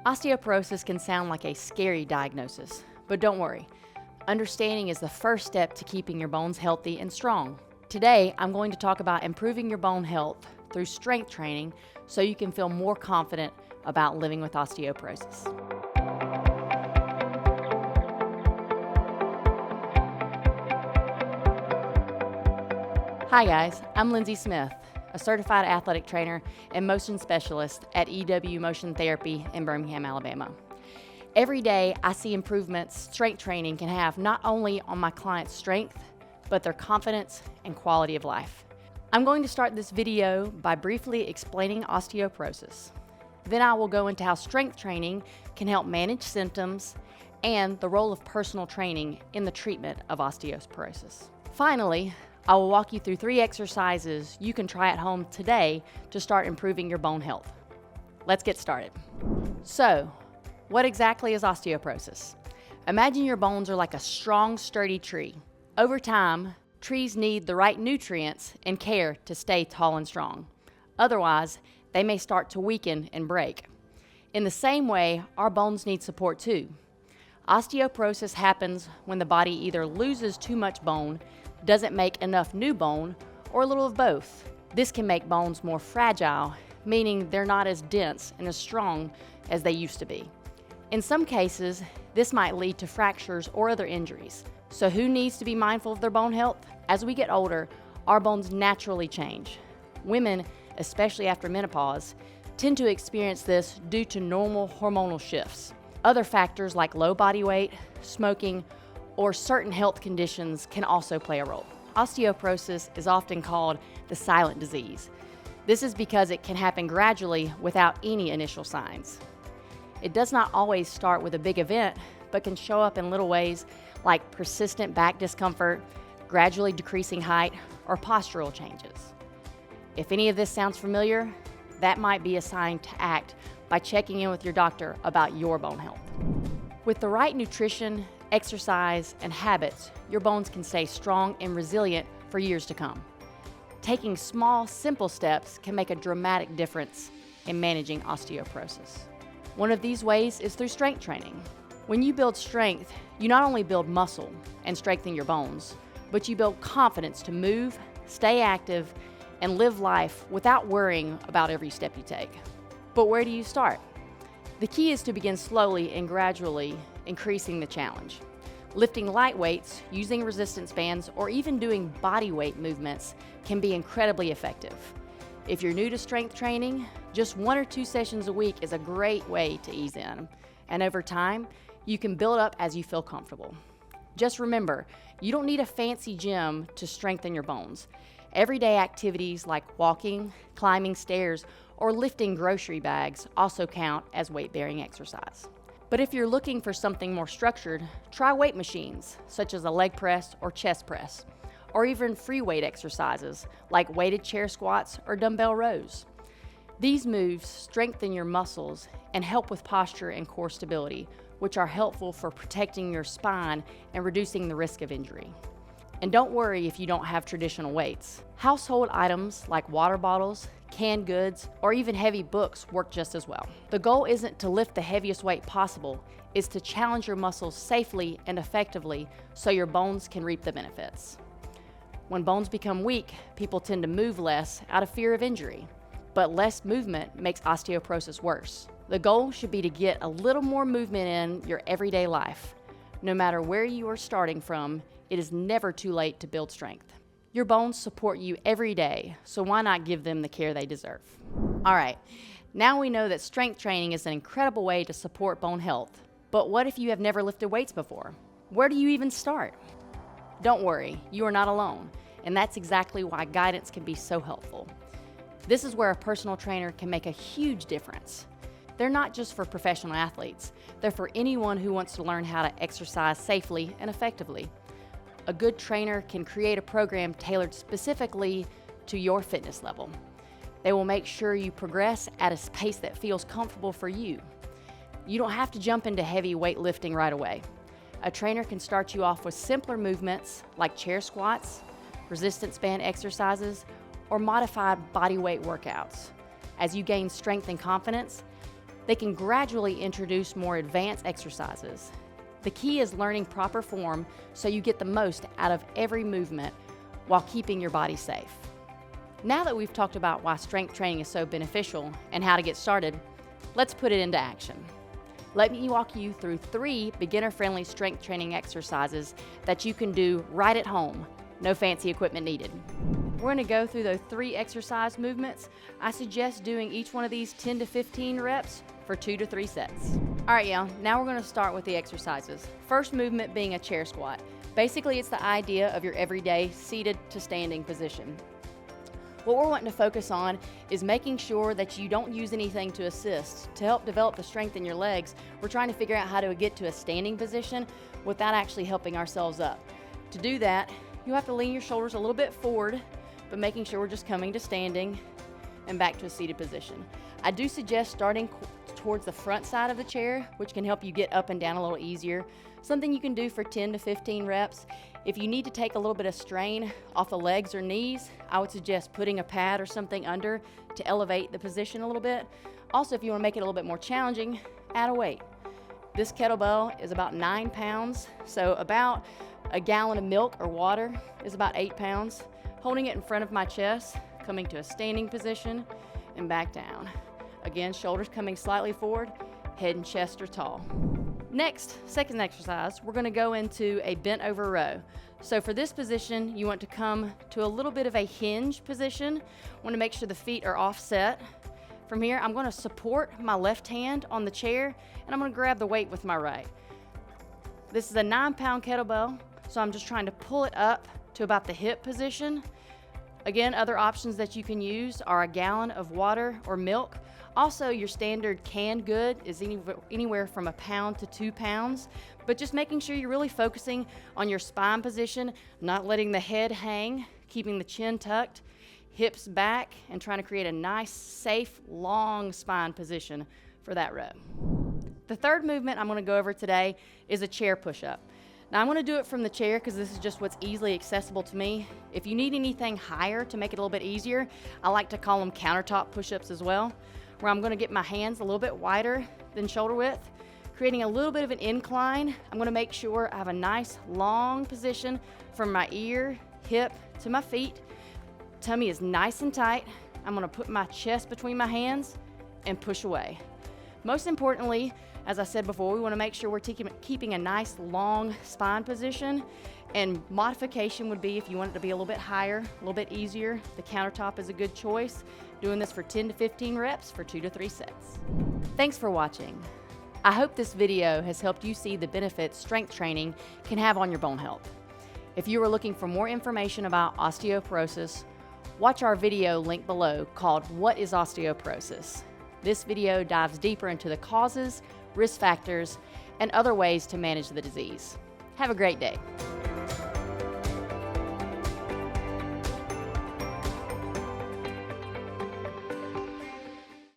Osteoporosis can sound like a scary diagnosis, but don't worry. Understanding is the first step to keeping your bones healthy and strong. Today, I'm going to talk about improving your bone health through strength training so you can feel more confident about living with osteoporosis. Hi guys, I'm Lindsay Smith, a certified athletic trainer and motion specialist at EW Motion Therapy in Birmingham, Alabama. Every day I see improvements strength training can have not only on my clients' strength, but their confidence and quality of life. I'm going to start this video by briefly explaining osteoporosis. Then I will go into how strength training can help manage symptoms and the role of personal training in the treatment of osteoporosis. Finally, I will walk you through 3 exercises you can try at home today to start improving your bone health. Let's get started. So, what exactly is osteoporosis? Imagine your bones are like a strong, sturdy tree. Over time, trees need the right nutrients and care to stay tall and strong. Otherwise, they may start to weaken and break. In the same way, our bones need support too. Osteoporosis happens when the body either loses too much bone, doesn't make enough new bone, or a little of both. This can make bones more fragile, meaning they're not as dense and as strong as they used to be. In some cases, this might lead to fractures or other injuries. So who needs to be mindful of their bone health? As we get older, our bones naturally change. Women, especially after menopause, tend to experience this due to normal hormonal shifts. Other factors like low body weight, smoking, or certain health conditions can also play a role. Osteoporosis is often called the silent disease. This is because it can happen gradually without any initial signs. It does not always start with a big event, but can show up in little ways like persistent back discomfort, gradually decreasing height, or postural changes. If any of this sounds familiar, that might be a sign to act by checking in with your doctor about your bone health. With the right nutrition, exercise, and habits, your bones can stay strong and resilient for years to come. Taking small, simple steps can make a dramatic difference in managing osteoporosis. One of these ways is through strength training. When you build strength, you not only build muscle and strengthen your bones, but you build confidence to move, stay active, and live life without worrying about every step you take. But where do you start? The key is to begin slowly and gradually increasing the challenge. Lifting light weights, using resistance bands, or even doing body weight movements can be incredibly effective. If you're new to strength training, just 1 or 2 sessions a week is a great way to ease in. And over time, you can build up as you feel comfortable. Just remember, you don't need a fancy gym to strengthen your bones. Everyday activities like walking, climbing stairs, or lifting grocery bags also count as weight-bearing exercise. But if you're looking for something more structured, try weight machines, such as a leg press or chest press, or even free weight exercises like weighted chair squats or dumbbell rows. These moves strengthen your muscles and help with posture and core stability, which are helpful for protecting your spine and reducing the risk of injury. And don't worry if you don't have traditional weights. Household items like water bottles, canned goods, or even heavy books work just as well. The goal isn't to lift the heaviest weight possible, it's to challenge your muscles safely and effectively so your bones can reap the benefits. When bones become weak, people tend to move less out of fear of injury, but less movement makes osteoporosis worse. The goal should be to get a little more movement in your everyday life. No matter where you are starting from, it is never too late to build strength. Your bones support you every day, so why not give them the care they deserve? All right, now we know that strength training is an incredible way to support bone health, but what if you have never lifted weights before? Where do you even start? Don't worry, you are not alone, and that's exactly why guidance can be so helpful. This is where a personal trainer can make a huge difference. They're not just for professional athletes, they're for anyone who wants to learn how to exercise safely and effectively. A good trainer can create a program tailored specifically to your fitness level. They will make sure you progress at a pace that feels comfortable for you. You don't have to jump into heavy weightlifting right away. A trainer can start you off with simpler movements like chair squats, resistance band exercises, or modified body weight workouts. As you gain strength and confidence, They can gradually introduce more advanced exercises. The key is learning proper form so you get the most out of every movement while keeping your body safe. Now that we've talked about why strength training is so beneficial and how to get started, let's put it into action. Let me walk you through 3 beginner-friendly strength training exercises that you can do right at home, no fancy equipment needed. We're going to go through those 3 exercise movements. I suggest doing each one of these 10 to 15 reps for 2 to 3 sets. All right, y'all, now we're going to start with the exercises. First movement being a chair squat. Basically, it's the idea of your everyday seated to standing position. What we're wanting to focus on is making sure that you don't use anything to assist. To help develop the strength in your legs, we're trying to figure out how to get to a standing position without actually helping ourselves up. To do that, you have to lean your shoulders a little bit forward, but making sure we're just coming to standing and back to a seated position. I do suggest starting towards the front side of the chair, which can help you get up and down a little easier. Something you can do for 10 to 15 reps. If you need to take a little bit of strain off the legs or knees, I would suggest putting a pad or something under to elevate the position a little bit. Also, if you want to make it a little bit more challenging, add a weight. This kettlebell is about 9 pounds, so about a gallon of milk or water is about 8 pounds. Holding it in front of my chest, coming to a standing position and back down. Again, shoulders coming slightly forward, head and chest are tall. Next, second exercise, we're going to go into a bent over row. So for this position, you want to come to a little bit of a hinge position. Want to make sure the feet are offset. From here, I'm going to support my left hand on the chair, and I'm going to grab the weight with my right. This is a 9-pound kettlebell, so I'm just trying to pull it up to about the hip position. Again, other options that you can use are a gallon of water or milk. Also, your standard canned good is anywhere from a pound to 2 pounds, but just making sure you're really focusing on your spine position, not letting the head hang, keeping the chin tucked, hips back, and trying to create a nice, safe, long spine position for that row. The third movement I'm going to go over today is a chair push-up. Now I'm going to do it from the chair because this is just what's easily accessible to me. If you need anything higher to make it a little bit easier, I like to call them countertop push-ups as well, where I'm going to get my hands a little bit wider than shoulder width, creating a little bit of an incline. I'm going to make sure I have a nice long position from my ear, hip to my feet. Tummy is nice and tight. I'm going to put my chest between my hands and push away. Most importantly, as I said before, we want to make sure we're keeping a nice long spine position, and modification would be if you want it to be a little bit higher, a little bit easier. The countertop is a good choice. Doing this for 10 to 15 reps for 2 to 3 sets. Thanks for watching. I hope this video has helped you see the benefits strength training can have on your bone health. If you are looking for more information about osteoporosis, watch our video linked below called What is Osteoporosis? This video dives deeper into the causes, risk factors, and other ways to manage the disease. Have a great day.